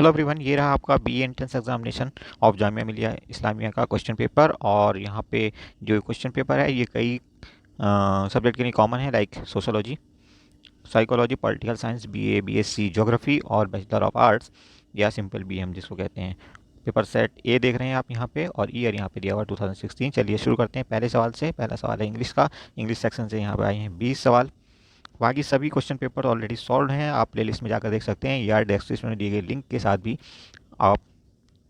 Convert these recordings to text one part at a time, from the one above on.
Hello everyone, ये रहा आपका B entrance examination of Jamia Millia Islamia का क्वेश्चन पेपर। और यहाँ पे जो क्वेश्चन पेपर है ये कई सब्जेक्ट के लिए कॉमन है, like sociology, psychology, political science, BA, BSc geography और बैचलर ऑफ आर्ट्स या सिंपल बी हम जिसको कहते हैं। पेपर सेट ए देख रहे हैं आप यहाँ पे, और ईयर यहाँ पे दिया हुआ 2016। चलिए शुरू करते हैं पहले सवाल से। पहला सवाल है इंग्लिश का। इंग्लिश सेक्शन से यहाँ पे आए हैं 20 सवाल। बाकी सभी क्वेश्चन पेपर ऑलरेडी सॉल्व हैं, आप प्लेलिस्ट में जाकर देख सकते हैं या डिस्क्रिप्शन में दिए गए लिंक के साथ भी आप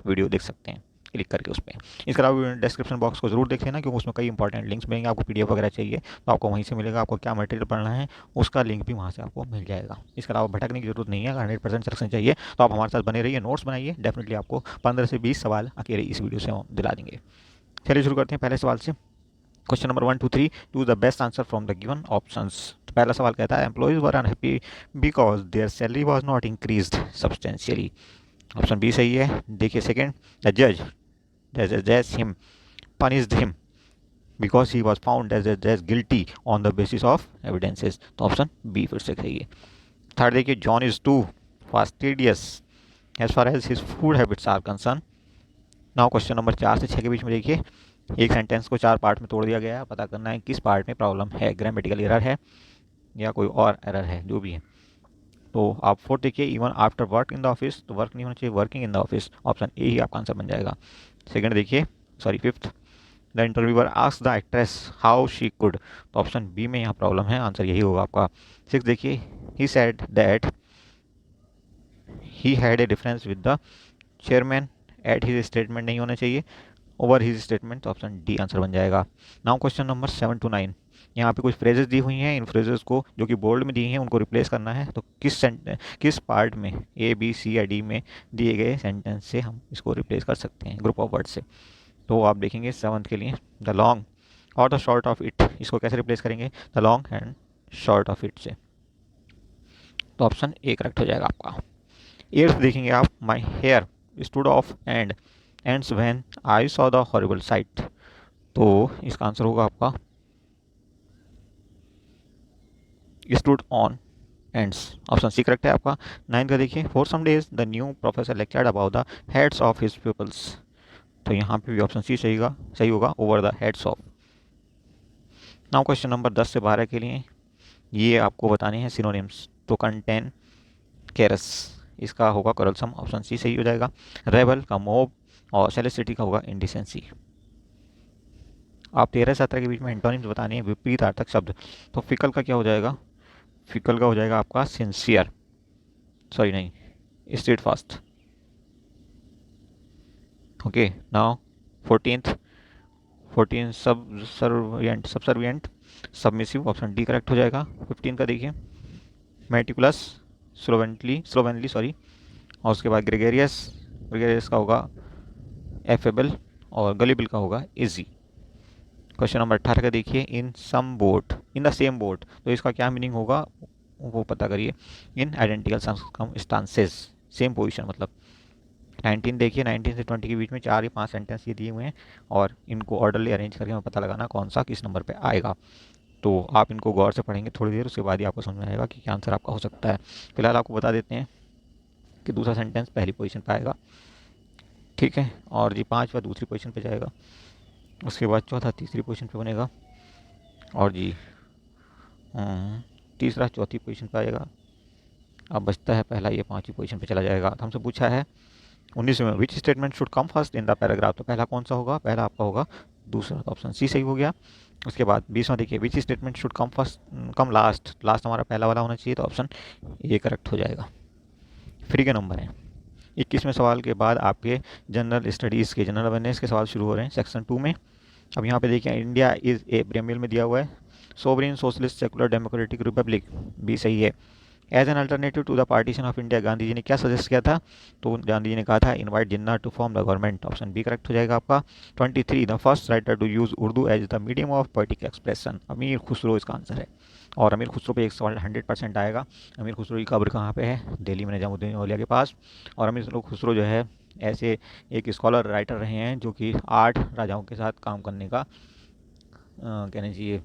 वीडियो देख सकते हैं क्लिक करके उस पर। इसके अलावा डिस्क्रिप्शन बॉक्स को जरूर देख लेना, क्योंकि उसमें कई इंपॉर्टेंट लिंक्स मिलेंगे। आपको पीडीएफ वगैरह चाहिए तो आपको वहीं से मिलेगा। आपको क्या मटेरियल पढ़ना है उसका लिंक भी वहाँ से आपको मिल जाएगा। इसके अलावा भटकने की जरूरत नहीं है। 100% सिलेक्शन चाहिए तो आप हमारे साथ बने रहिए, नोट्स बनाइए। डेफिनेटली आपको 15 से 20 सवाल अकेले इस वीडियो से हम दिला देंगे। चलिए शुरू करते हैं पहले सवाल से। Question number 1 to 3, choose the best answer from the given options. तो पहला सवाल कहता है employees were unhappy because their salary was not increased substantially. Option B सही है। देखिए सेकंड, द जज as him punished him because he was found as guilty on the basis of evidences। तो ऑप्शन बी फिर से सही है। Third देखिए, John is too fastidious as far as his food habits are concerned। Now question number 4 से 6 के बीच में देखिए, एक सेंटेंस को 4 पार्ट में तोड़ दिया गया है। पता करना है किस पार्ट में प्रॉब्लम है, ग्रामेटिकल एरर है या कोई और एरर है, जो भी है। तो आप फोर्थ देखिए, even after work in the office, तो वर्क नहीं होना चाहिए, working in the office. Option A ही आपका आंसर बन जाएगा। सेकंड देखिए, sorry fifth, the interviewer asked the actress how she could, तो ऑप्शन बी में यहाँ प्रॉब्लम है, आंसर यही होगा आपका। सिक्स देखिए, he said that he had a difference with the chairman at his statement, नहीं होना चाहिए, ओवर हिज स्टेटमेंट, तो ऑप्शन डी आंसर बन जाएगा। नाउ क्वेश्चन नंबर 7 to 9, यहाँ पे कुछ फ्रेजेस दी हुई हैं। इन फ्रेजेस को जो कि बोल्ड में दी हैं उनको रिप्लेस करना है। तो किस पार्ट में, ए बी सी या डी में दिए गए सेंटेंस से हम इसको रिप्लेस कर सकते हैं ग्रुप ऑफ वर्ड से। तो आप देखेंगे 7th के लिए, द लॉन्ग और द शॉर्ट ऑफ इट, इसको कैसे रिप्लेस करेंगे, the long and short of it से। तो ऑप्शन ए करेक्ट हो जाएगा आपका। 8th देखेंगे आप, my hair stood off and ends when I saw the horrible sight, तो इसका आंसर होगा आपका stood on ends, option C correct है आपका। 9th का देखिए, for some days the new professor lectured about the heads of his peoples, तो यहाँ पे भी ऑप्शन सी सही होगा, over the heads of. Now question number 10 से 12 के लिए ये आपको बताने हैं सिनोनिम्स। तो कंटेन, केरस, इसका होगा करलसम, ऑप्शन सी सही हो जाएगा। रेबल का मोब और सेलेसिटी का होगा इंडिसेंसी। आप 13-17 के बीच में एंटोनिम्स बताने हैं, विपरीतार्थक शब्द। तो फिकल का क्या हो जाएगा, फिकल का हो जाएगा आपका सिंसियर, सॉरी नहीं, state fast. Okay, now 14 subservient, submissive, option D correct हो जाएगा। 15 का देखिए, मेटिकुलस, स्लोवेनली सॉरी, और उसके बाद ग्रेगेरियस का होगा एफेबल, और गलीबल का होगा इजी। क्वेश्चन नंबर 18 का देखिए, in some boat, in the same boat, तो इसका क्या मीनिंग होगा वो पता करिए। In identical circumstances, same position मतलब। 19 देखिए, 19 से 20 के बीच में 4 या 5 सेंटेंस ये दिए हुए हैं, और इनको ऑर्डरली अरेंज करके हमें पता लगाना कौन सा किस नंबर पे आएगा। तो आप इनको गौर से पढ़ेंगे थोड़ी देर, उसके बाद ही आपको समझ में आएगा कि क्या आंसर आपका हो सकता है। फिलहाल आपको बता देते हैं कि दूसरा सेंटेंस पहली पोजीशन पे आएगा, ठीक है, और जी पाँचवा दूसरी पोजीशन पे जाएगा, उसके बाद चौथा तीसरी पोजीशन पे बनेगा, और जी तीसरा चौथी पोजीशन पे आएगा। अब बचता है पहला, ये पाँचवीं पोजीशन पे चला जाएगा। तो हमसे पूछा है 19 में, which statement should come first in the paragraph, तो पहला कौन सा होगा, पहला आपका होगा दूसरा, ऑप्शन सी सही हो गया। उसके बाद 20वां देखिए, which statement should come last, last हमारा पहला वाला होना चाहिए, तो ऑप्शन ए करेक्ट हो जाएगा। फ्री के नंबर हैं। 21वें सवाल के बाद आपके जनरल स्टडीज़ के, जनरल अवेयरनेस के सवाल शुरू हो रहे हैं सेक्शन 2 में। अब यहाँ पे देखिए, इंडिया इज़ ए प्रेमियल में दिया हुआ है, sovereign socialist secular democratic republic, भी सही है। As an alternative to the partition of India, Gandhi ji ने क्या सजेस्ट किया था, तो गांधी जी ने कहा था invite Jinnah to form the government, option B correct हो जाएगा आपका। 23, the first writer to use Urdu as the medium of political expression, Amir Khusro इसका आंसर है। और अमीर खुसरो पे एक सवाल 100% आएगा। अमीर खुसरो की कब्र कहाँ पे है, दिल्ली में निजामुद्दीन औलिया के पास। और अमीर खुसरो जो है ऐसे एक स्कॉलर राइटर रहे हैं जो कि 8 राजाओं के साथ काम करने का कहना चाहिए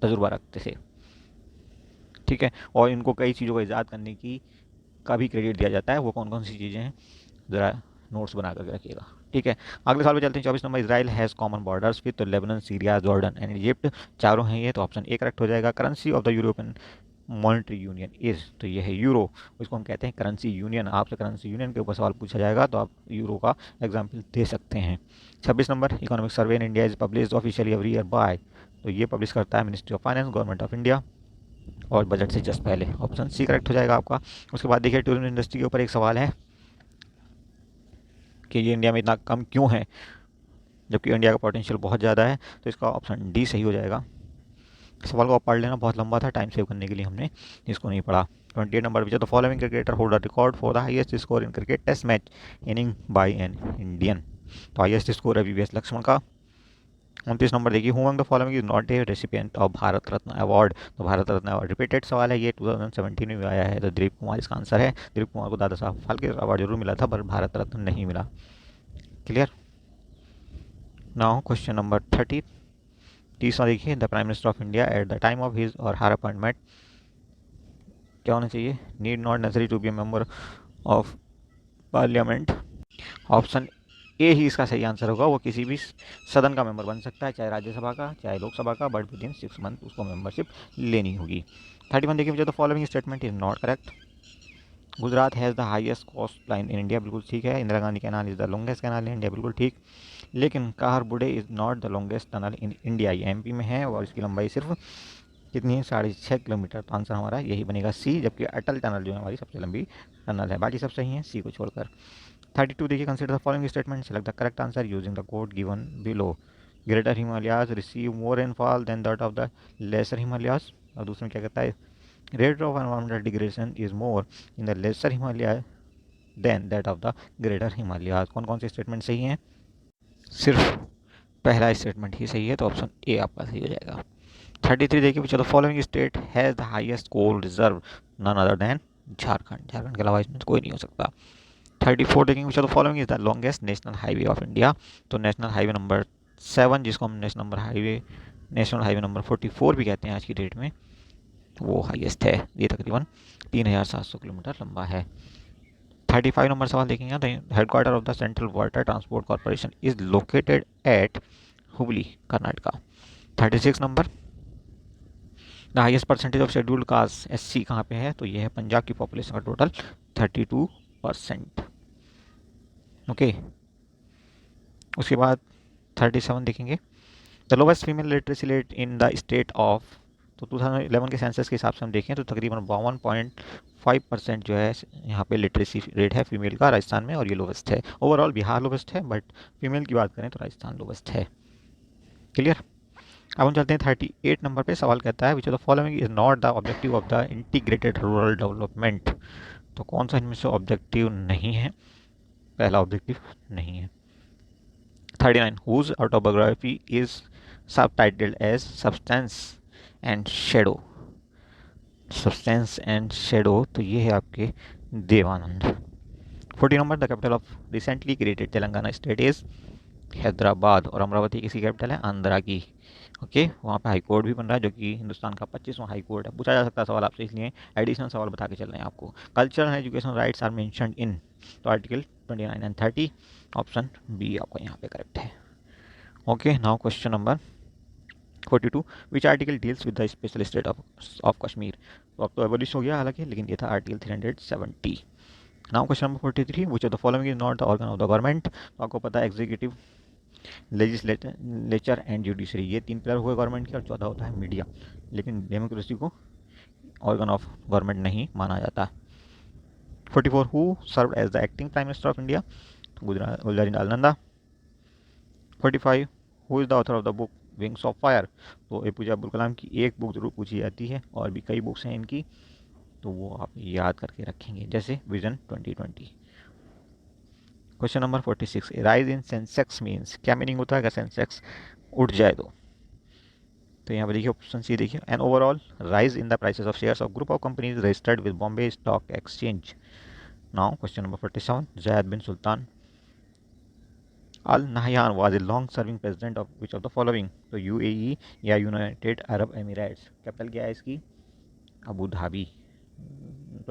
तजुर्बा रखते थे, ठीक है, और इनको कई चीज़ों को ईजाद करने की का भी क्रेडिट दिया जाता है। वो कौन कौन सी चीज़ें हैं ज़रा नोट्स बना करके रखिएगा, ठीक है। अगले साल में चलते हैं। 24 number, Israel has common borders with Lebanon, Syria, Jordan and Egypt. चारों हैं ये, तो ऑप्शन ए करेक्ट हो जाएगा। Currency of the European monetary union is, तो ये है यूरो। इसको हम कहते हैं करेंसी यूनियन। आपसे करेंसी यूनियन के ऊपर सवाल पूछा जाएगा तो आप यूरो का एग्जाम्पल दे सकते हैं। 26 number, economic survey in India is publish officially every year by, तो ये पब्लिश करता है ministry of finance, government of India, और बजट से जस्ट पहले। ऑप्शन सी करेक्ट हो जाएगा आपका। उसके बाद देखिए टूरिज्म इंडस्ट्री के ऊपर एक सवाल है कि ये इंडिया में इतना कम क्यों है जबकि इंडिया का पोटेंशियल बहुत ज़्यादा है, तो इसका ऑप्शन डी सही हो जाएगा। सवाल को आप पढ़ लेना, बहुत लंबा था, टाइम सेव करने के लिए हमने इसको नहीं पढ़ा। 28 number, which are the following cricketer hold the record for the highest score in cricket test match inning by an Indian, तो हाईएस्ट स्कोर है वीवीएस लक्ष्मण का। 29 नंबर देखिए, who among the following is not a recipient of Bharat Ratna award, तो Bharat Ratna award repeated सवाल है, ये 2017 में भी आया है, तो दिलीप कुमार इसका आंसर है। दिलीप कुमार को दादा साहब फाल्के अवार्ड जरूर मिला था पर भारत रत्न नहीं मिला। क्लियर। नाउ क्वेश्चन नंबर 30, तीसरा देखिए, the prime minister of India at the time of his और हर अपॉइंटमेंट क्या होना चाहिए, need not necessary to be a member of parliament. Option A ही इसका सही आंसर होगा। वो किसी भी सदन का मेंबर बन सकता है, चाहे राज्यसभा का चाहे लोकसभा का, बट विद इन 6 मंथ उसको मेंबरशिप लेनी होगी। 31 देखिए, मुझे the following statement is not correct. Gujarat has the highest coast line in India, बिल्कुल ठीक है। Indira Gandhi canal is the longest canal in India, बिल्कुल ठीक। लेकिन Karbude is not the longest tunnel in India, ये एमपी में है और इसकी लंबाई सिर्फ कितनी है, 6.5 किलोमीटर। तो आंसर हमारा यही बनेगा सी, जबकि अटल टनल जो है हमारी सबसे लंबी टनल है। बाकी सब सही है सी को छोड़कर। 32 देखिए, consider the following statement, select the correct answer using the code given below. Greater Himalayas receive more rainfall than that of the lesser Himalayas, और दूसरे में क्या कहता है, rate of environmental degradation is more in the lesser Himalaya than that of the greater Himalayas. कौन कौन से statement सही हैं, सिर्फ पहला स्टेटमेंट ही सही है, तो ऑप्शन ए आपका सही हो जाएगा। 33 देखिए, which of the following state has the highest coal reserve, none other than Jharkhand. Jharkhand के अलावा इसमें कोई नहीं हो सकता। 34 देखेंगे, which of the following is the longest national highway of India, तो नेशनल हाईवे नंबर 7, जिसको हम नेशनल हाईवे नंबर 44 भी कहते हैं आज की डेट में, वो हाईएस्ट है। ये तकरीबन 3700 किलोमीटर लंबा है। 35 नंबर सवाल देखेंगे, the headquarter of the central water transport corporation is located at Hubli, Karnataka. 36 number, the highest percentage of scheduled caste SC कहाँ पे है, तो ये है पंजाब की पॉपुलेशन का टोटल 32%। ओके, उसके बाद 37 देखेंगे, the lowest female literacy rate in the state of, तो 2011 के सेंसस के हिसाब से हम देखें तो तकरीबन 52.5% जो है यहाँ पे लिटरेसी रेट है फीमेल का राजस्थान में, और ये लोवेस्ट है। ओवरऑल बिहार लोवेस्ट है, बट फीमेल की बात करें तो राजस्थान लोवेस्ट है। क्लियर। अब हम चलते हैं 38 नंबर पे। सवाल कहता है, which of the following is not the objective of the integrated rural development, तो कौन सा इनमें से ऑब्जेक्टिव नहीं है, पहला ऑब्जेक्टिव नहीं है। 39, whose autobiography is subtitled as substance and shadow, substance and shadow, तो ये है आपके Dev Anand. 40 number, the capital of recently created Telangana state is Hyderabad, और अमरावती किसकी कैपिटल है, आंध्रा की। ओके, वहाँ पे हाई कोर्ट भी बन रहा है जो कि हिंदुस्तान का 25वां हाई कोर्ट है। पूछा जा सकता है सवाल आपसे, इसलिए एडिशनल सवाल बता के चल रहे हैं आपको। Cultural and education rights are mentioned in, तो आर्टिकल 29 एंड 30, ऑप्शन बी आपका यहाँ पे करेक्ट है। Okay, now question number 42, which article deals with the special state of Kashmir, तो अब तो एबोलिश हो गया हालांकि, लेकिन ये था article 370। Now question number 43, which of the following is not the organ of the government, तो आपको पता है एग्जीक्यूटिव, लेजिस्लेचर एंड जुडिशरी, ये 3 पिलर हुए गवर्नमेंट के, और चौथा होता है मीडिया, लेकिन डेमोक्रेसी को ऑर्गन ऑफ गवर्नमेंट नहीं माना जाता। 44, who serve as the acting prime minister of India, Gulzari Lal Nanda. 45, who is the author of the book Wings of Fire, तो एपीजे अब्दुल कलाम की एक बुक जरूर पूछी जाती है, और भी कई बुक्स हैं इनकी, तो वो आप याद करके रखेंगे, जैसे vision 2020। Question number 46, rise in Sensex means, क्या मीनिंग होता है अगर सेंसेक्स उठ जाए तो यहाँ पर देखिए ऑप्शन सी देखिए, an overall rise in the prices of shares of group of companies registered with Bombay stock exchange. Now question number 47, Zayed bin Sultan Al Nahyan was a long serving president of which of the following, तो UAE या United Arab Emirates. Capital क्या है इसकी, Abu Dhabi.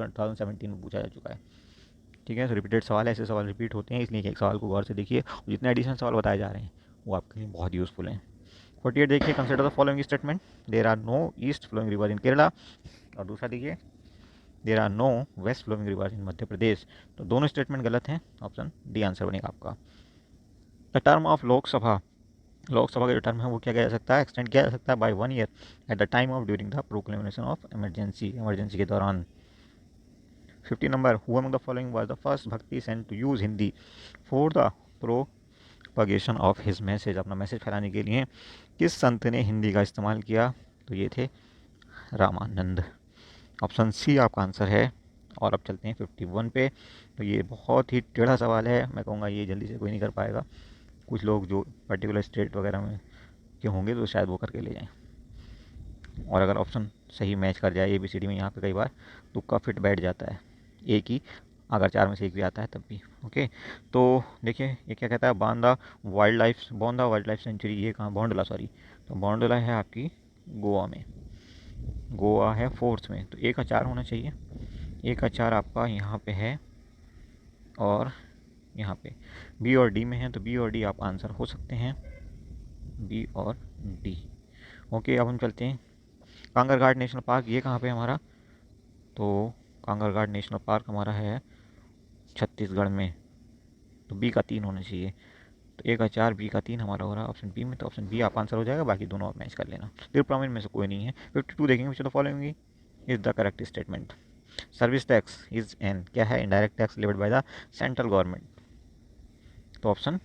2017 में पूछा जा चुका है। ठीक है, तो रिपीटेड सवाल है, ऐसे सवाल रिपीट होते हैं, इसलिए एक सवाल को गौर से देखिए और जितने एडिशनल सवाल बताए जा रहे हैं वो आपके लिए बहुत यूज़फुल हैं। 48 देखिए, consider the following statement, there are no east flowing river in Kerala. और दूसरा देखिए, there are no west flowing river in Madhya Pradesh. तो दोनों स्टेटमेंट गलत हैं, ऑप्शन डी आंसर बनेगा आपका। The term of Lok Sabha, Lok Sabha का जो टर्म है वो क्या किया जा सकता है, एक्सटेंड किया जा सकता है by 1 year at the time of during the proclamation of emergency, emergency के दौरान। 50 number, who among the following was the first bhakti saint to use Hindi for the propagation of his message, अपना मैसेज फैलाने के लिए किस संत ने हिंदी का इस्तेमाल किया, तो ये थे रामानंद। ऑप्शन सी आपका आंसर है। और अब चलते हैं 51 पे। तो ये बहुत ही टेढ़ा सवाल है, मैं कहूँगा ये जल्दी से कोई नहीं कर पाएगा, कुछ लोग जो पर्टिकुलर स्टेट वगैरह में के होंगे तो शायद वो करके ले जाएं, और अगर ऑप्शन सही मैच कर जाए ABCD में, यहाँ पे कई बार तुक्का फिट बैठ जाता है, एक ही अगर 4 में से एक भी आता है तब भी। ओके, तो देखिए ये क्या कहता है, बांदा वाइल्ड लाइफ सेंचुरी, ये कहाँ, बॉन्डला सॉरी, तो बॉन्डला है आपकी गोवा में, गोवा है 4th में, तो A का 4 होना चाहिए। A का 4 आपका यहाँ पे है और यहाँ पे B और D में है, तो B और D आप आंसर हो सकते हैं, B और D। ओके, अब हम चलते हैं कांगरघाट नेशनल पार्क, ये कहाँ पे है हमारा, तो कांगरघाट नेशनल पार्क हमारा है छत्तीसगढ़ में, तो B का 3 होना चाहिए। तो A का 4 B का 3 हमारा हो रहा है ऑप्शन B में, तो ऑप्शन B आप आंसर हो जाएगा, बाकी दोनों आप मैच कर लेना। त्रिपुरा में से कोई नहीं है। 52 देखेंगे, which of the following is the correct statement. Service tax is an क्या है, indirect tax levied by the central government, तो ऑप्शन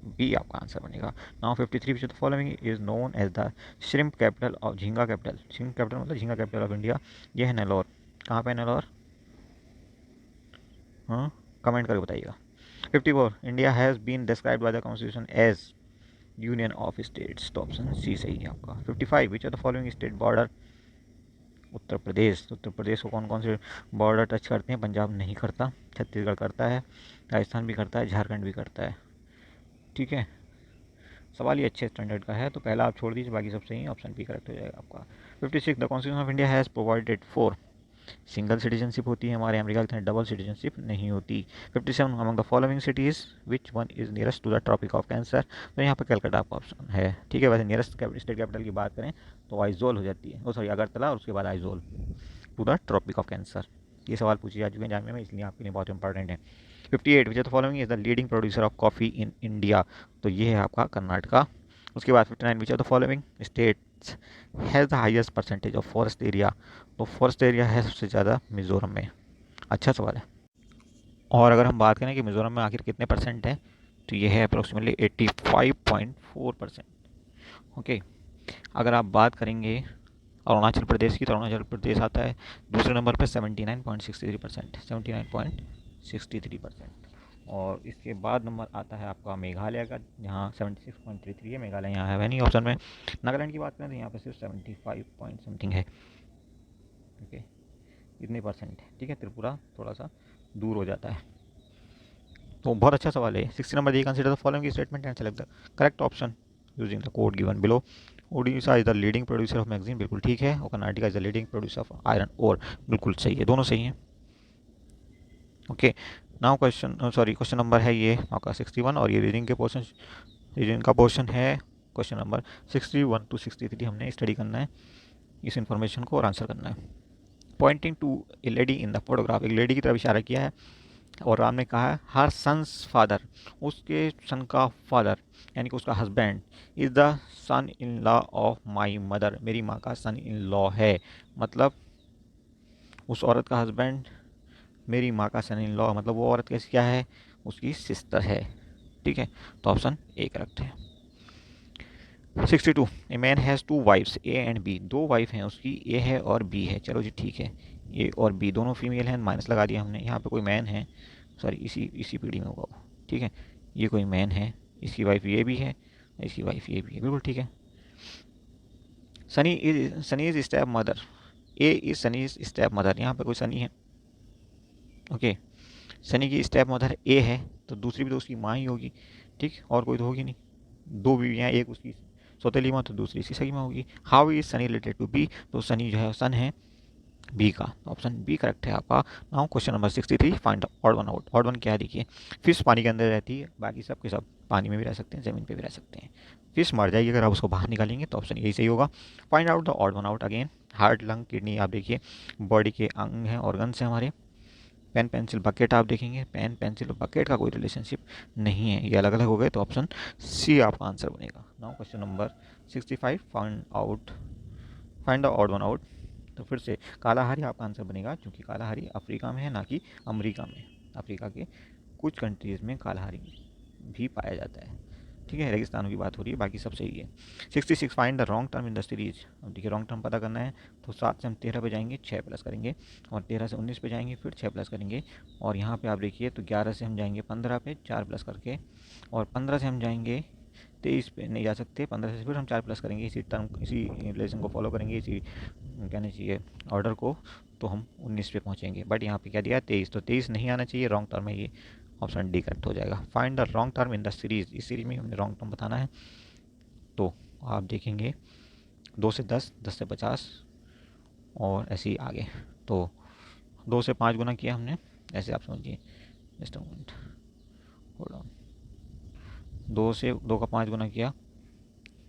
बी आपका आंसर बनेगा। Now 53 which of the following is known as the shrimp capital of, झींगा capital, shrimp capital मतलब झींगा capital of India, ये है नेल्लोर। कहाँ पे नेल्लोर, हाँ कमेंट करके बताइएगा। 54 India has been described by the constitution as union of states, तो ऑप्शन सी सही है आपका। 55 which of the following state border Uttar Pradesh, Uttar Pradesh को कौन कौन से बॉर्डर टच करते हैं, पंजाब नहीं करता, छत्तीसगढ़ करता है, राजस्थान भी करता है, झारखंड भी करता है। ठीक है, सवाल ये अच्छे स्टैंडर्ड का है, तो पहला आप छोड़ दीजिए, बाकी सब सही है, ऑप्शन बी करेक्ट हो जाएगा आपका। 56 the constitution of India has provided for, single citizenship होती है हमारे अमेरिका की तरह, डबल सिटीजनशिप नहीं होती। 57 among the following cities which one is nearest to the Tropic of Cancer, तो यहाँ पर कलकत्ता आपका ऑप्शन है। ठीक है, वैसे नियरेस्ट स्टेट कैपिटल की बात करें तो आइजोल हो जाती है, सॉरी अगरतला, और उसके बाद Aizawl to the Tropic of Cancer. ये सवाल पूछे जा चुके हैं जामिया में, इसलिए आपके लिए बहुत इंपॉर्टेंट है। 58 which the following is the leading producer of coffee in India, तो ये है आपका कर्नाटका। उसके बाद 59 विच of the following states has the highest percentage of forest area, तो फॉरेस्ट एरिया है सबसे ज़्यादा मिज़ोरम में। अच्छा सवाल है। और अगर हम बात करें कि मिज़ोरम में आखिर कितने परसेंट है, तो ये है अप्रोक्सीमेटली 85.4%। ओके, अगर आप बात करेंगे अरुणाचल प्रदेश की, तो अरुणाचल प्रदेश आता है दूसरे नंबर पर 79.63%, 79.63%। और इसके बाद नंबर आता है आपका मेघालय का, जहाँ 76.33 है, मेघालय यहाँ है नहीं ऑप्शन में। नागालैंड की बात करें तो यहाँ पर सिर्फ 75 पॉइंट समथिंग है। ओके, इतने परसेंट है। ठीक है, त्रिपुरा थोड़ा सा दूर हो जाता है। तो बहुत अच्छा सवाल है। 60 number, consider the following statement and select the correct option using the code given below. Odisha is the leading producer of magazine, बिल्कुल ठीक है। और Karnataka is the leading producer of iron ore, बिल्कुल सही है, दोनों सही हैं। ओके, नाउ क्वेश्चन नंबर है ये आपका 61, और ये रीडिंग का पोर्शन है क्वेश्चन नंबर 61 to 63। हमने स्टडी करना है इस इन्फॉर्मेशन को और आंसर करना है। Pointing to a lady in the photograph, एक लेडी की तरफ इशारा किया है और राम ने कहा है हर सन्स फादर, उसके सन का फादर यानी कि उसका husband, is the son in law of my mother, मेरी माँ का सन इन लॉ है। मतलब उस औरत का हस्बैंड मेरी माँ का सन इन लॉ, मतलब वो औरत कैसी क्या है, उसकी सिस्टर है। ठीक है, तो ऑप्शन ए करेक्ट है। 62 a man has two wifes A and B, दो वाइफ हैं उसकी, ए है और बी है। चलो जी ठीक है, ए और बी दोनों फीमेल हैं, माइनस लगा दिया हमने। यहाँ पे कोई मैन है, सॉरी इसी पीढ़ी में होगा वो। ठीक है, ये कोई मैन है, इसकी वाइफ ये भी है, इसकी वाइफ ये भी है, बिल्कुल ठीक है। Sunny is step mother, A is Sunny is step mother, यहाँ पे कोई सनी है। ओके, सनी की स्टेप मदर ए है, तो दूसरी भी तो उसकी माँ ही होगी। ठीक, और कोई तो होगी नहीं। दो बीवियाँ, एक उसकी सौतेली माँ तो दूसरी इसकी सगी माँ होगी। How is Sunny related to B, तो सनी जो है सन है बी का, ऑप्शन बी करेक्ट है आपका। Now question number 63, find odd one out. Odd one क्या है देखिए, फिश पानी के अंदर रहती है, बाकी सब के सब पानी में भी रह सकते हैं, ज़मीन पे भी रह सकते हैं। फिश मर जाएगी अगर आप उसको बाहर निकालेंगे, तो ऑप्शन यही सही होगा। Find out the odd one out again. Heart, lung, kidney आप देखिए बॉडी के अंग हैं, ऑर्गन्स हैं हमारे। पेन, पेंसिल, बकेट आप देखेंगे, पेन, पेंसिल और बकेट का कोई रिलेशनशिप नहीं है, ये अलग अलग हो गए, तो ऑप्शन सी आपका आंसर बनेगा। Now question number 65, find the odd one out. तो फिर से कालाहारी आपका आंसर बनेगा, क्योंकि कालाहारी अफ्रीका में है, ना कि अमेरिका में। अफ्रीका के कुछ कंट्रीज़ में कालाहारी भी पाया जाता है। ठीक है, रेगिस्तानों की बात हो रही है, बाकी सब सही है। 66, find the wrong term in the series. अब देखिए रॉन्ग टर्म पता करना है, तो 7 से हम 13 पे जाएंगे, 6 प्लस करेंगे, और 13 से 19 पे जाएंगे, फिर 6 प्लस करेंगे, और यहाँ पे आप देखिए तो 11 से हम जाएंगे 15 पे, 4 प्लस करके, और 15 से हम जाएंगे 23 पे नहीं जा सकते, 15 से फिर हम 4 प्लस करेंगे, इसी टर्म इसी रिलेशन को फॉलो करेंगे, इसी कहना चाहिए ऑर्डर को, तो हम 19 पे पहुँचेंगे। बट यहाँ पे क्या दिया 23, तो 23 नहीं आना चाहिए, रॉन्ग टर्म है ये, ऑप्शन डी करेक्ट हो जाएगा। Find the wrong term in the series. इस सीरीज में हमें रॉन्ग टर्म बताना है, तो आप देखेंगे 2 से 10, 10 से 50 और ऐसे ही आगे। तो 2 से 5 गुना किया हमने, ऐसे आप समझिए, just a moment, hold on. 2 से 2 का 5 गुना किया,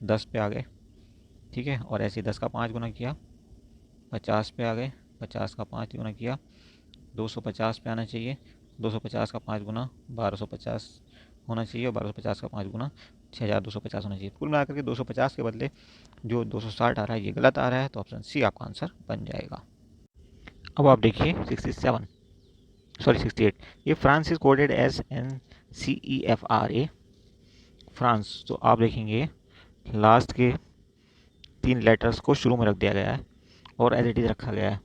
10 पे आ गए, ठीक है, और ऐसे ही 10 का 5 गुना किया, 50 पे आ गए, 50 का 5 गुना किया, 250 पे आना चाहिए, 250 का 5 गुना 1250 होना चाहिए, और 1250 का 5 गुना 6250 होना चाहिए। कुल मिलाकर के 250 के बदले जो 260 आ रहा है ये गलत आ रहा है, तो ऑप्शन सी आपका आंसर बन जाएगा। अब आप देखिए 68, ये France is coded as NCEFRA, France. तो आप देखेंगे लास्ट के 3 लेटर्स को शुरू में रख दिया गया है और एज इट इज़ रखा गया है,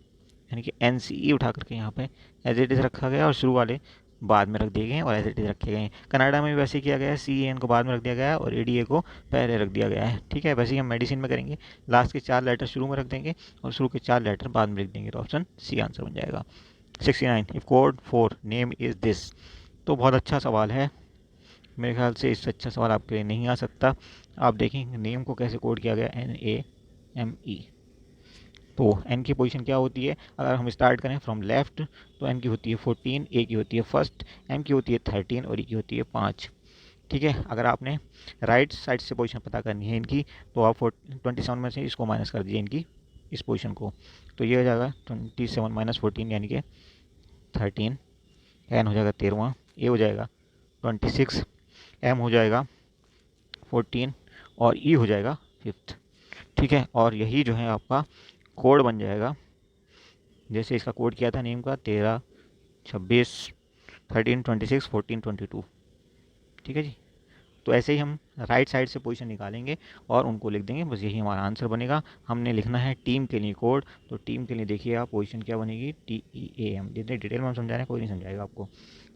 यानी कि NCE उठा करके यहाँ पे एज इट इज़ रखा गया और शुरू वाले बाद में रख दिए गए हैं और एज इट इज़ रखे गए हैं। कनाडा में भी वैसे किया गया है, CEN को बाद में रख दिया गया है और ADA को पहले रख दिया गया है। ठीक है, वैसे ही हम मेडिसिन में करेंगे, लास्ट के 4 लेटर शुरू में रख देंगे और शुरू के 4 लेटर बाद में लिख देंगे, तो ऑप्शन सी आंसर बन जाएगा। 69, if code for name is this. तो बहुत अच्छा सवाल है, मेरे ख्याल से इससे अच्छा सवाल आपके लिए नहीं आ सकता। आप देखेंगे नेम को कैसे कोड किया गया, NAME। तो n की पोजीशन क्या होती है, अगर हम स्टार्ट करें फ्रॉम लेफ्ट, तो n की होती है 14, a की होती है फर्स्ट, m की होती है 13 और e की होती है 5। ठीक है, अगर आपने राइट साइड से पोजीशन पता करनी है इनकी, तो आप 27 में से इसको माइनस कर दीजिए, इनकी इस पोजीशन को, तो ये हो जाएगा 27 माइनस 14 यानी कि 13, n हो जाएगा 13वां, a हो जाएगा 26, m हो जाएगा 14 और e हो जाएगा 5th। ठीक है, और यही जो है आपका कोड बन जाएगा, जैसे इसका कोड किया था नेम का 13, 26, 13, 26, 14, 22। ठीक है जी, तो ऐसे ही हम राइट साइड से पोजीशन निकालेंगे और उनको लिख देंगे, बस यही हमारा आंसर बनेगा। हमने लिखना है टीम के लिए कोड, तो टीम के लिए देखिए आप पोजीशन क्या बनेगी, TEAM। जितने डिटेल में हम समझा रहे हैं कोई नहीं समझाएगा आपको।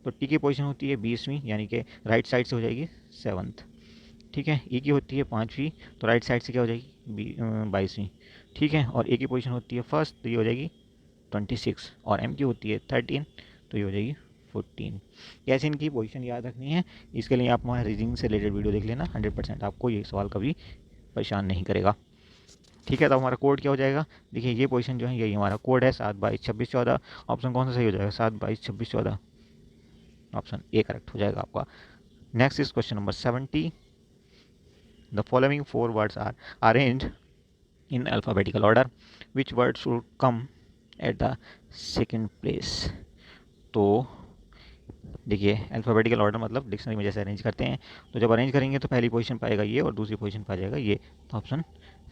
तो टी की पोजीशन होती है 20वीं, यानी कि राइट साइड से हो जाएगी 7th। ठीक है, ई की होती है 5वीं, तो राइट साइड से क्या हो जाएगी 22वीं। ठीक है, और ए की पोजीशन होती है फर्स्ट, तो ये हो जाएगी 26, और एम की होती है 13, तो ये हो जाएगी 14। कैसे इनकी पोजीशन याद रखनी है, इसके लिए आप हमारे रीजनिंग से रिलेटेड वीडियो देख लेना, 100% आपको ये सवाल कभी परेशान नहीं करेगा। ठीक है, तो हमारा कोड क्या हो जाएगा, देखिए ये पोजीशन जो है यही हमारा कोड है, 7, 22, 26, 14। ऑप्शन कौन सा सही हो जाएगा, 7, 22, 26, 14, ऑप्शन ए करेक्ट हो जाएगा आपका। Next is question number 70, the following 4 words are arranged in alphabetical order, which word should come at the second place। तो देखिए अल्फ़ाबेटिकल ऑर्डर मतलब डिक्शनरी में जैसे अरेंज करते हैं, तो जब अरेंज करेंगे तो पहली पोजीशन पाएगा ये और दूसरी पोजीशन पा जाएगा ये, तो ऑप्शन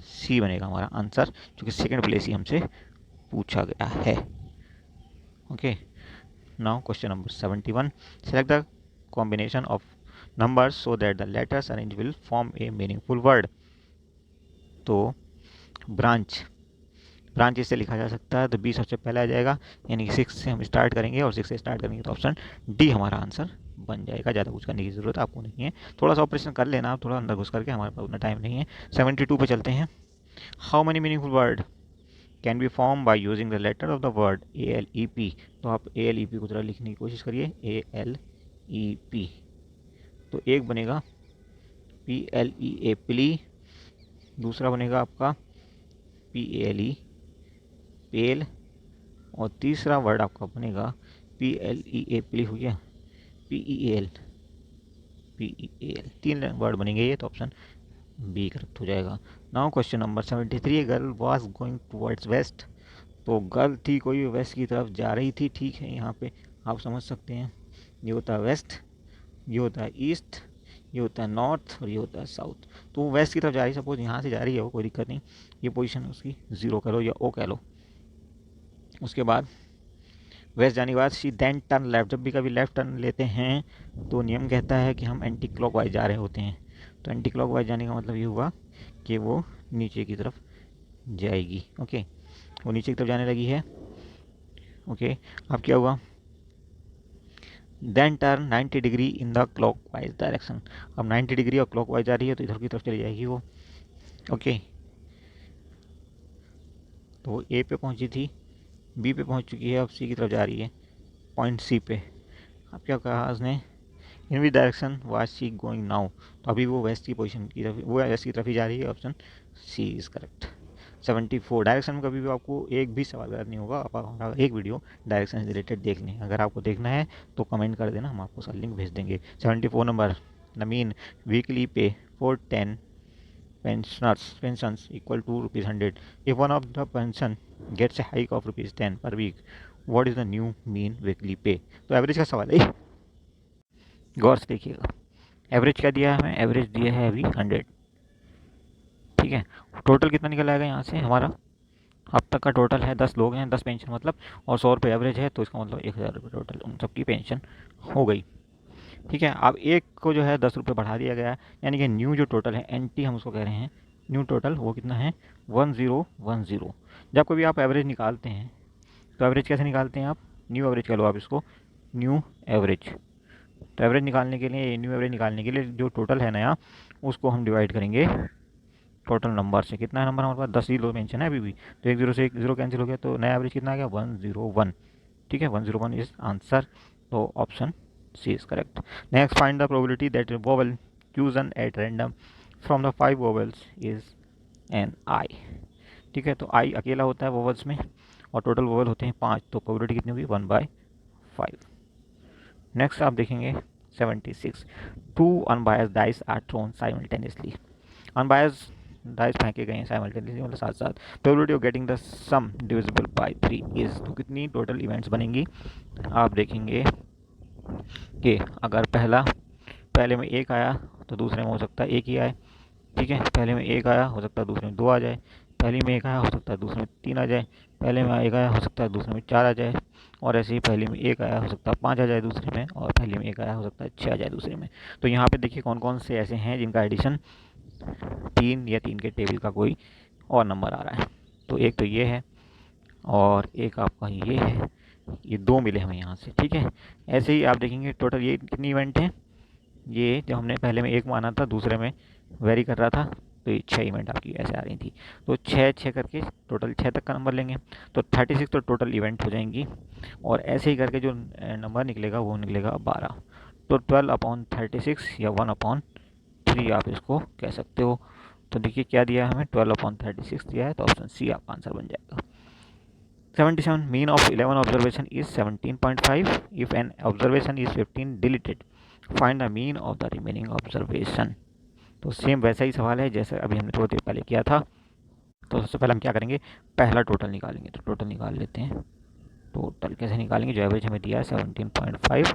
सी बनेगा हमारा आंसर, क्योंकि सेकंड प्लेस ही हमसे पूछा गया है। Okay, now question number 71, select the combination of numbers so that the letters arranged will form a meaningful word। तो ब्रांच, ब्रांच इससे लिखा जा सकता है, तो बी सबसे पहले आ जाएगा, यानी कि 6 से हम स्टार्ट करेंगे और 6 से स्टार्ट करेंगे, तो ऑप्शन डी हमारा आंसर बन जाएगा। ज़्यादा कुछ करने की ज़रूरत आपको नहीं है, थोड़ा सा ऑपरेशन कर लेना आप, थोड़ा अंदर घुस करके, हमारे पास उतना टाइम नहीं है। 72 पे चलते हैं, how many meaningful word can be form by using the letter of the word ALEP। तो आप ALEP को जरा लिखने की कोशिश करिए, ALEP, तो एक बनेगा PLEA पिली, दूसरा बनेगा आपका PALE पेल, और तीसरा वर्ड आपका बनेगा PLEA, प्ली हो गया, PEAL, PEAL, 3 वर्ड बनेंगे ये, तो ऑप्शन बी करेक्ट हो जाएगा। Now question number 73, girl was going towards west. तो गर्ल थी कोई वेस्ट की तरफ जा रही थी, ठीक है, यहाँ पे आप समझ सकते हैं ये होता है वेस्ट, ये होता है ईस्ट, ये होता है नॉर्थ और ये होता है साउथ। तो वो वेस्ट की तरफ जा रही है, सपोज यहाँ से जा रही है वो, कोई दिक्कत नहीं, ये पोजीशन उसकी 0 कह लो या ओ कह लो। उसके बाद वेस्ट जाने के बाद शी देन टर्न लेफ्ट, जब भी कभी लेफ्ट टर्न लेते हैं तो नियम कहता है कि हम एंटी क्लॉकवाइज जा रहे होते हैं। तो एंटी क्लॉकवाइज जाने का मतलब ये हुआ कि वो नीचे की तरफ जाएगी। ओके, वो नीचे की तरफ जाने लगी है। ओके, अब क्या हुआ, then turn 90 degree in the clockwise direction. अब 90 डिग्री और क्लॉकवाइज जा रही है तो इधर की तरफ चली जाएगी वो। ओके, तो वो ए पे पहुंची थी, बी पे पहुंच चुकी है, अब सी की तरफ जा रही है, पॉइंट सी पे। अब क्या कहा उसने, in which direction was she going now, तो अभी वो वेस्ट की पोजीशन की तरफ, वो वेस्ट की तरफ ही जा रही है, option C is correct. 74, direction में कभी भी आपको एक भी सवाल गलत नहीं होगा। आप हमारा एक वीडियो डायरेक्शन से रिलेटेड देख लें, अगर आपको देखना है तो कमेंट कर देना, हम आपको उसका लिंक भेज देंगे। 74 नंबर, द मीन वीकली पे for 10 pensions equal to rupees 100. If one of the pension gets a hike of rupees 10 per week, what is the new mean weekly pay? तो एवरेज का सवाल है, गौर से देखिएगा। एवरेज क्या दिया है हमें, एवरेज दिया है अभी 100, ठीक है। टोटल कितना निकल आएगा यहाँ से हमारा, अब तक का टोटल है 10 लोग हैं, 10 पेंशन मतलब, और 100 रुपये एवरेज है, तो इसका मतलब 1000 रुपये टोटल उन सबकी पेंशन हो गई, ठीक है। अब एक को जो है 10 रुपये बढ़ा दिया गया है, यानी कि न्यू जो टोटल है, NT हम उसको कह रहे हैं, न्यू टोटल वो कितना है 1010। जब कभी आप एवरेज निकालते हैं तो एवरेज कैसे निकालते हैं आप, न्यू एवरेज कह लो आप इसको, न्यू एवरेज। तो एवरेज निकालने के लिए, न्यू एवरेज निकालने के लिए जो टोटल है नया, उसको हम डिवाइड करेंगे टोटल नंबर से। कितना है नंबर हमारे पास, 10 ही लोग मेंशन है अभी भी, तो एक जीरो से एक जीरो कैंसिल हो गया, तो नया एवरेज कितना आ गया 101, ठीक है, 101 इज आंसर, तो option C is correct. Next, find the probability that vowel chosen at random from the 5 vowels is an I, ठीक है। तो आई अकेला होता है वोवेल्स में, और टोटल वोवेल होते हैं 5, तो प्रोबेबिलिटी कितनी होगी 1/5। नेक्स्ट आप देखेंगे 76, 2 unbiased dice are thrown simultaneously. Unbiased dice फेंके गए हैं साइमल्टेनियसली, मतलब साथ साथ। Probability of getting the sum divisible by 3 is, तो कितनी टोटल इवेंट्स बनेंगी, आप देखेंगे कि अगर पहले में 1 आया तो दूसरे में हो सकता है 1 ही आए, ठीक है। पहले में 1 आया, हो सकता है दूसरे में 2 आ जाए, पहली में 1 आया, हो सकता है दूसरे में 3 आ जाए, पहले में 1 आया, हो सकता है दूसरे में 4 आ जाए, और ऐसे ही पहले में 1 आया, हो सकता है 5 आ जाए दूसरे में, और पहले में 1 आया, हो सकता है 6 आ जाए दूसरे में। तो यहाँ पे देखिए कौन कौन से ऐसे हैं जिनका एडिशन 3 या 3 के टेबल का कोई और नंबर आ रहा है। तो एक तो ये है, और एक आपका ये है, ये 2 मिले हमें यहाँ से, ठीक है। ऐसे ही आप देखेंगे टोटल ये कितनी इवेंट हैं, ये जो हमने पहले में 1 माना था, दूसरे में वेरी कर रहा था, तो ये 6 इवेंट आपकी ऐसे आ रही थी। तो 6 करके टोटल 6 तक का नंबर लेंगे, तो 36 तो टोटल इवेंट हो जाएंगी, और ऐसे ही करके जो नंबर निकलेगा वो निकलेगा 12। तो 12/36 या 1/3 आप इसको कह सकते हो। तो देखिए क्या दिया हमें, 12/36 दिया है, तो ऑप्शन सी आपका आंसर बन जाएगा। 77, mean of 11 observation is 17.5, if an observation is 15 deleted, find the mean of the remaining observation. तो सेम वैसा ही सवाल है जैसे अभी हमने थोड़ी देर पहले किया था। तो सबसे पहले हम क्या करेंगे, पहला टोटल निकालेंगे, तो टोटल निकाल लेते हैं। टोटल कैसे निकालेंगे, जो एवरेज हमें दिया है 17.5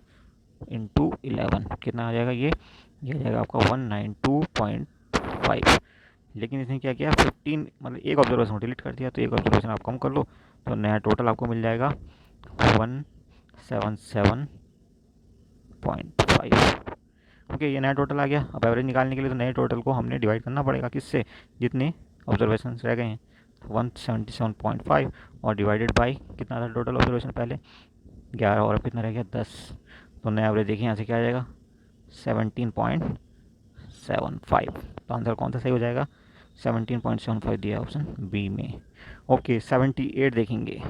इंटू 11, कितना आ जाएगा ये आ जाएगा आपका 192.5। लेकिन इसने क्या किया, 15 मतलब एक ऑब्जर्वेशन को डिलीट कर दिया, तो एक ऑब्जर्वेशन आप कम कर लो, तो नया टोटल आपको मिल जाएगा 177.5। ओके, ये नया टोटल आ गया। अब एवरेज निकालने के लिए तो नए टोटल को हमने डिवाइड करना पड़ेगा किससे, जितने ऑब्जर्वेशन रह गए हैं, 177.5 और डिवाइडेड बाई कितना था टोटल ऑब्जर्वेशन पहले 11, और अब कितना रह गया 10। तो नया एवरेज देखिए यहाँ से क्या आ जाएगा 17.75। तो आंसर कौन सा सही हो जाएगा, 17.75 दिया ऑप्शन बी में। ओके, 78 देखेंगे,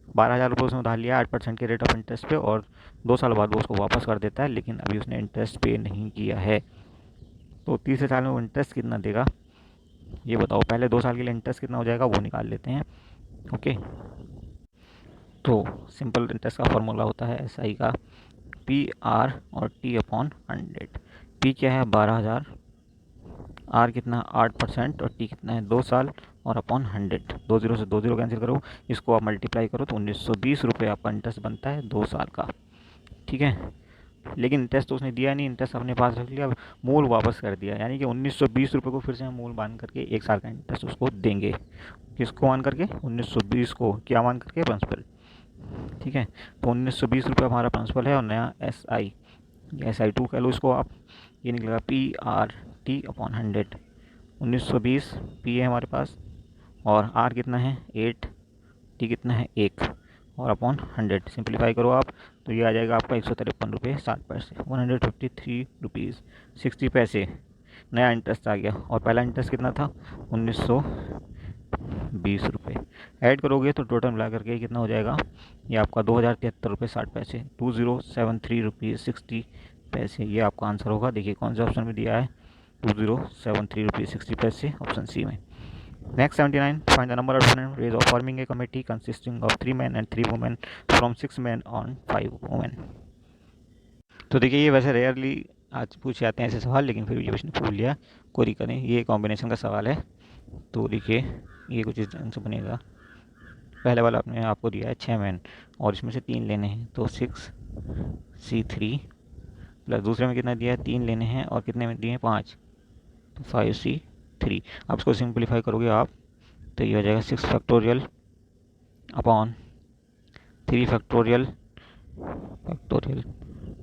12,000 रुपये उसने उधार लिया 8% के रेट ऑफ इंटरेस्ट पे, और 2 साल बाद वो उसको वापस कर देता है, लेकिन अभी उसने इंटरेस्ट पे नहीं किया है। तो तीसरे साल में वो इंटरेस्ट कितना देगा ये बताओ, पहले 2 साल के लिए इंटरेस्ट कितना हो जाएगा वो निकाल लेते हैं। ओके, तो सिंपल इंटरेस्ट का फॉर्मूला होता है SI का PR और T/100। P क्या है 12,000, R कितना 8% और T कितना है 2 साल और अपॉन 100। 2 जीरो से 2 जीरो कैंसिल करो, इसको आप मल्टीप्लाई करो तो 1920 रुपये आपका इंटरेस्ट बनता है 2 साल का। ठीक है, लेकिन इंटरेस्ट तो उसने दिया नहीं, इंटरेस्ट अपने पास रख लिया, मूल वापस कर दिया, यानी कि 1920 रुपये को फिर से हम मूल मान करके 1 साल का इंटरेस्ट उसको देंगे। किसको मान करके 1920 को, क्या मान करके प्रिंसिपल। ठीक है, तो 1920 रुपये हमारा प्रिंसिपल है और नया SI2 कह लो इसको आप, ये निकलेगा PRT/100। 1920 P है हमारे पास और R कितना है 8, T कितना है 1 और अपॉन 100। सिंप्लीफाई करो आप तो ये आ जाएगा आपका 153 रुपये 60 पैसे, 153 रुपीज़ 60 पैसे। नया इंटरेस्ट आ गया और पहला इंटरेस्ट कितना था 1920 रुपये। ऐड करोगे तो टोटल मिला करके कितना हो जाएगा, ये आपका 2073 रुपये 60 पैसे, 2073 रुपीज़ 60 पैसे। ये आपका आंसर होगा। देखिए कौन से ऑप्शन में दिया है 2073 रुपीज़ 60 पैसे, ऑप्शन सी में। Next 79, find the number of different ways of forming a committee consisting of 3 men and 3 women from 6 men on 5 women। तो देखिए ये वैसे रेयरली आज पूछे जाते हैं ऐसे सवाल, लेकिन फिर भी क्वेश्चन पूछ लिया, कोई दिक्कत नहीं। ये कॉम्बिनेशन का सवाल है, तो देखिए ये कुछ इस ढंग से बनेगा। पहले वाला आपने आपको दिया है 6 मैन और इसमें से 3 लेने हैं, तो 6C3 प्लस दूसरे में कितना दिया है 3 लेने हैं और कितने में दिए हैं 5, तो 5C3। अब इसको सिंप्लीफाई करोगे आप तो ये हो जाएगा 6 factorial upon 3 factorial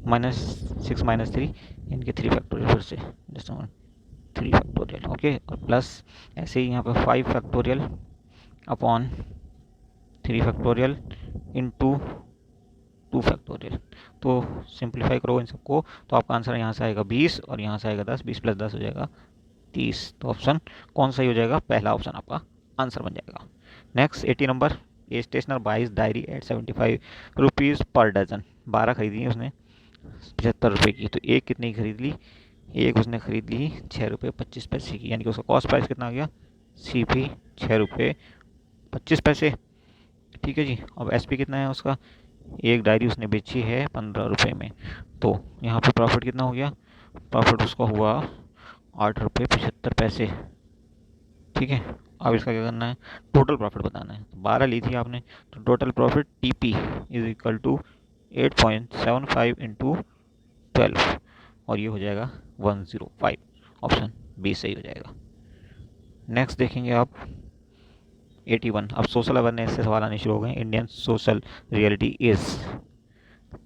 minus 6 minus 3 इनके 3 फैक्टोरियल, फिर से जस्ट 3 फैक्टोरियल। ओके, और प्लस ऐसे ही यहाँ पर 5 factorial upon 3 factorial into 2 factorial. तो सिंप्लीफाई करो इन सबको तो आपका आंसर यहाँ से आएगा 20 और यहाँ से आएगा 10, 20 प्लस 10 हो जाएगा 30। तो ऑप्शन कौन सा ही हो जाएगा, पहला ऑप्शन आपका आंसर बन जाएगा। Next 80 number, a stationer buys diary at 75 rupees per dozen. 12 खरीदी है उसने 75 रुपये की, तो एक कितनी खरीद ली, एक उसने खरीद ली 6 रुपये 25 पैसे की, यानी कि उसका कॉस्ट प्राइस कितना आ गया CP 6 रुपये 25 पैसे। ठीक है जी, अब SP कितना है उसका, एक डायरी उसने बेची है 15 रुपये में, तो यहाँ पे प्रॉफिट कितना हो गया, प्रॉफिट उसका हुआ 8 रुपये 75 पैसे। ठीक है, अब इसका क्या करना है, टोटल प्रॉफिट बताना है। 12 ली थी आपने तो total profit TP is equal to 8.75 into 12 और ये हो जाएगा 105। ऑप्शन बी सही हो जाएगा। नेक्स्ट देखेंगे आप 81। अब सोशल अवेयरनेस से सवाल आने शुरू हो गए। इंडियन सोशल रियलिटी इज,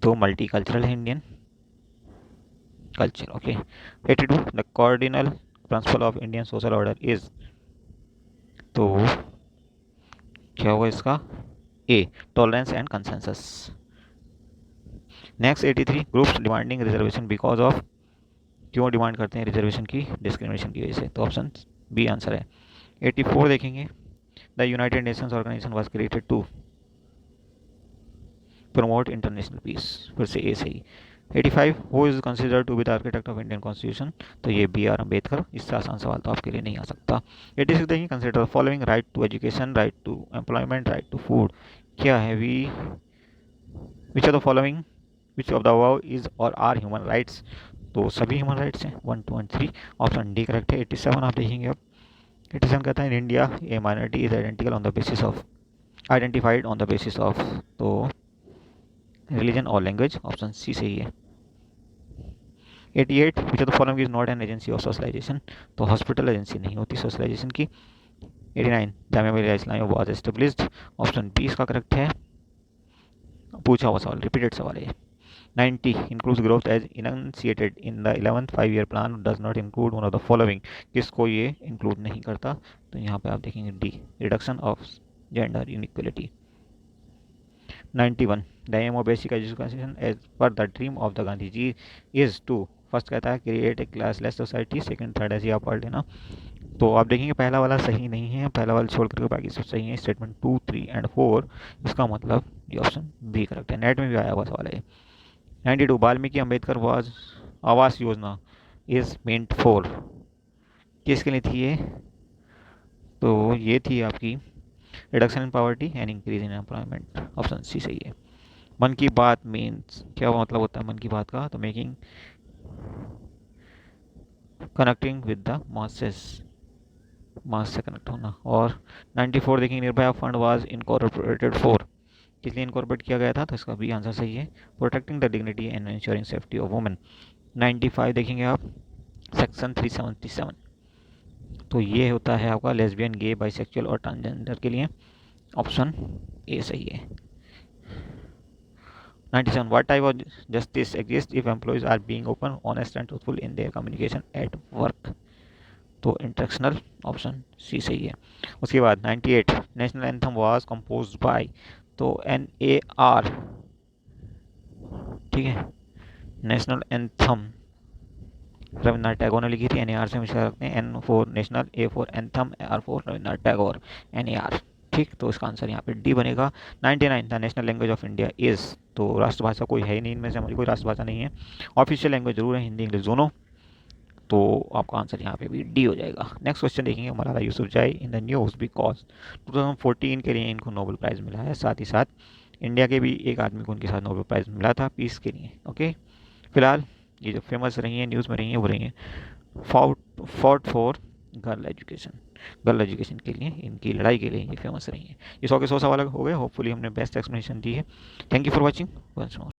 तो मल्टी कल्चरल है Indian culture. Okay, 82 the cardinal principle of Indian social order is, तो क्या होगा इसका A tolerance and consensus. Next 83 groups demanding reservation because of, क्यों डिमांड करते हैं रिजर्वेशन की, डिस्क्रिमिनेशन की वजह से, तो ऑप्शन बी आंसर है। 84 देखेंगे the united nations organisation was created to promote international peace, फिर से ए सही। 85 who is considered to be the architect of Indian constitution, तो ये BR अम्बेडकर। इससे आसान सवाल तो आपके लिए नहीं आ सकता। 86 देखिए consider the following, right to education, right to employment, right to food. क्या है which of the following, which of the above is और आर ह्यूमन राइट्स, तो सभी ह्यूमन राइट्स हैं 1, 2 एंड 3। ऑप्शन डी करेक्ट है। 87 आप देखेंगे अब, 87 कहता है in India a minority is identical on the basis of, identified on the basis of, तो रिलीजन और लैंग्वेज, ऑप्शन सी सही है। 88 which of the following is not an agency of socialisation, तो हॉस्पिटल एजेंसी नहीं होती socialisation की। 89 Jamia Millia Islamia was established, option B इसका correct है। पूछा हुआ सवाल, रिपीटेड सवाल है। 90 includes growth as enunciated in the 11th 5-year plan does not include one of the following, किसको ये इंक्लूड नहीं करता, तो यहाँ पे आप देखेंगे the reduction of gender inequality. 91 the aim of basic education as per the dream of the Gandhi ji is to, first कहता है create a classless society, second third ऐसे आप पढ़ लेना। तो आप देखेंगे पहला वाला सही नहीं है, पहला वाला छोड़ करके बाकी सब सही है। स्टेटमेंट 2, 3 एंड 4, इसका मतलब ये ऑप्शन बी करेक्ट है। नेट में भी आया हुआ सवाल है। 92 Valmiki Ambedkar was Awas Yojana is meant for, किसके लिए थी ये, तो ये थी आपकी reduction in poverty and increase in employment, option C सही है। मन की बात मीन्स क्या मतलब होता है मन की बात का, तो making connecting with the masses, mass से कनेक्ट होना। और 94 देखेंगे, Nirbhaya fund was incorporated for, किस लिए इनकॉर्पोरेट किया गया था, तो इसका भी आंसर सही है, protecting the dignity and ensuring safety of women. 95 देखेंगे आप, सेक्शन 377, तो ये होता है आपका लेस्बियन, गे, बाइसेक्सुअल और ट्रांसजेंडर के लिए, ऑप्शन ए सही है। 97 what type of justice exists if employees are being open, honest and truthful in their communication at work, तो इंटरेक्शनल, ऑप्शन सी सही है। उसके बाद 98 national anthem was composed bye, तो NAR, ठीक है, नेशनल एंथम रविन्द्रनाथ टैगोर ने लिखी थी, NAR से हमेशा रखते हैं, N for national, A for anthem, R for Rabindranath Tagore, NAR, ठीक, तो इसका आंसर यहाँ पे डी बनेगा। 99 the national language of India is, तो राष्ट्रभाषा कोई है ही नहीं इनमें से, हमारी कोई राष्ट्रभाषा नहीं है। ऑफिशियल लैंग्वेज जरूर है, हिंदी इंग्लिश दोनों, तो आपका आंसर यहाँ पे भी डी हो जाएगा। नेक्स्ट क्वेश्चन देखेंगे, Malala Yousafzai in the news because 2014 के लिए इनको नोबेल प्राइज़ मिला है, साथ ही साथ इंडिया के भी एक आदमी को उनके साथ नोबेल प्राइज़ मिला था पीस के लिए। ओके, फिलहाल ये जो फेमस रही हैं, न्यूज़ में रही हैं, वो रही हैं fought for girl education, girl education के लिए इनकी लड़ाई के लिए ये फेमस रही हैं। ये 100 के 100 सवाल हो गए, होपफुली हमने बेस्ट एक्सप्लेनेशन दी है। Thank you for watching once more.